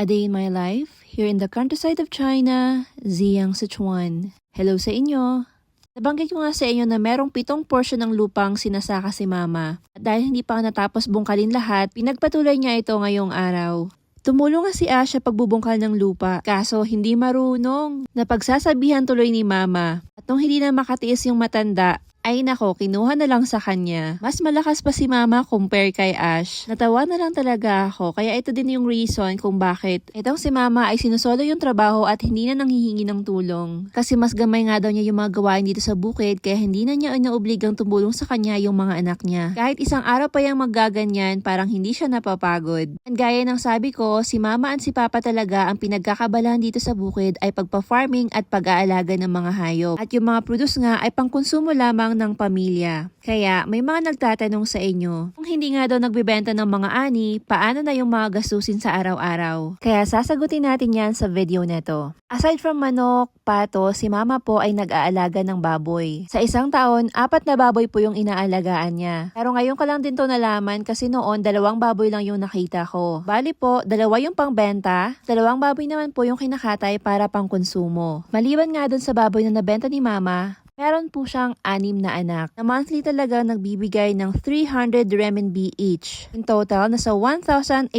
A Day in My Life, here in the countryside of China, Ziyang, Sichuan. Hello sa inyo! Nabanggit ko nga sa inyo na merong 7 portion ng lupang sinasaka si Mama. At dahil hindi pa natapos bungkalin lahat, pinagpatuloy niya ito ngayong araw. Tumulong nga si Ash sa pagbubungkal ng lupa, kaso hindi marunong. Napagsasabihan tuloy ni Mama. At nung hindi na makatiis yung matanda, ay nako, kinuha na lang sa kanya. Mas malakas pa si Mama compare kay Ash. Natawa na lang talaga ako, kaya ito din yung reason kung bakit itong si Mama ay sinusolo yung trabaho at hindi na nanghihingi ng tulong. Kasi mas gamay nga daw niya yung mga gawain dito sa bukid, kaya hindi na niya inaubligang tumulong sa kanya yung mga anak niya. Kahit isang araw pa yung maggaganyan, parang hindi siya napapagod. And gaya ng sabi ko, si Mama at si Papa talaga ang pinagkakabalahan dito sa bukid ay pagpa-farming at pag-aalaga ng mga hayop. At yung mga produce nga ay pangkonsumo lamang ng pamilya. Kaya may mga nagtatanong sa inyo, kung hindi nga daw nagbebenta ng mga ani, paano na yung mga gastusin sa araw-araw? Kaya sasagutin natin yan sa video neto. Aside from manok, pato, si Mama po ay nag-aalaga ng baboy. Sa isang taon, 4 na baboy po yung inaalagaan niya. Pero ngayon ko lang din to nalaman kasi noon 2 baboy lang yung nakita ko. Bali po, 2 yung pangbenta, 2 baboy naman po yung kinakatay para pangkonsumo. Maliban nga dun sa baboy na nabenta ni Mama, meron po siyang 6 na anak na monthly talaga nagbibigay ng 300 renminbi each. In total, nasa 1,800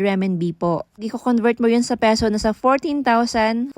renminbi po. I-convert mo yun sa peso, nasa 14,400.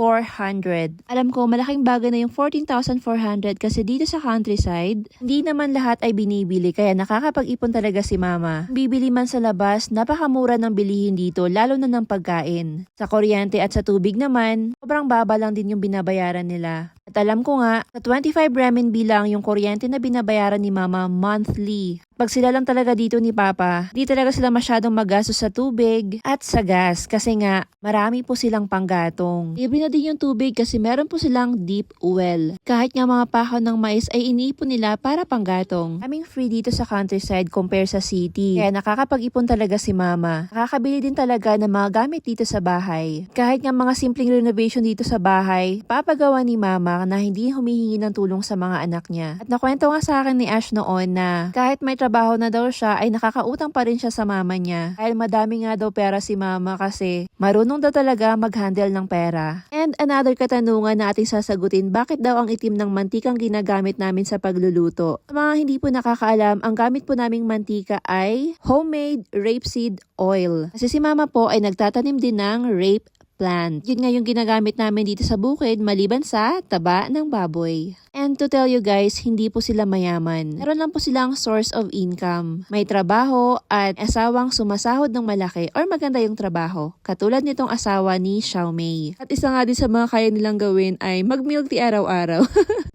Alam ko, malaking bagay na yung 14,400 kasi dito sa countryside, hindi naman lahat ay binibili kaya nakakapag-ipon talaga si Mama. Bibili man sa labas, napakamura ng bilihin dito lalo na ng pagkain. Sa kuryente at sa tubig naman, sobrang baba lang din yung binabayaran nila. At alam ko nga, sa 25 renminbi lang yung kuryente na binabayaran ni Mama monthly. Pag sila lang talaga dito ni Papa, di talaga sila masyadong magastos sa tubig at sa gas kasi nga marami po silang panggatong. Libre na din yung tubig kasi meron po silang deep well. Kahit nga mga pahon ng mais ay iniipon nila para panggatong. Kaming free dito sa countryside compare sa city. Kaya nakakapag-ipon talaga si Mama. Nakakabili din talaga ng mga gamit dito sa bahay. Kahit nga mga simpleng renovation dito sa bahay, papagawa ni Mama na hindi humihingi ng tulong sa mga anak niya. At nakwento nga sa akin ni Ash noon na kahit may trabaho na daw siya ay nakakautang pa rin siya sa mama niya. Dahil madami nga daw pera si Mama kasi marunong daw talaga mag-handle ng pera. And another katanungan na ating sasagutin, bakit daw ang itim ng mantikang ginagamit namin sa pagluluto? Sa mga hindi po nakakaalam, ang gamit po naming mantika ay homemade rapeseed oil. Kasi si Mama po ay nagtatanim din ng rape plant. Yun nga yung ginagamit namin dito sa bukid maliban sa taba ng baboy. And to tell you guys, hindi po sila mayaman. Meron lang po silang source of income. May trabaho at asawang sumasahod ng malaki or maganda yung trabaho. Katulad nitong asawa ni Xiaomei. At isa nga din sa mga kaya nilang gawin ay mag-milk tea araw-araw.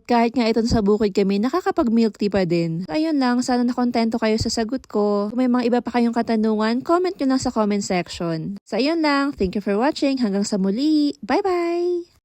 Kahit nga ito sa bukid kami, nakakapag-milk tea pa din. So ayun lang, sana nakontento kayo sa sagot ko. Kung may mga iba pa kayong katanungan, comment nyo lang sa comment section. So ayun lang, thank you for watching. Hanggang sa muli. Bye-bye!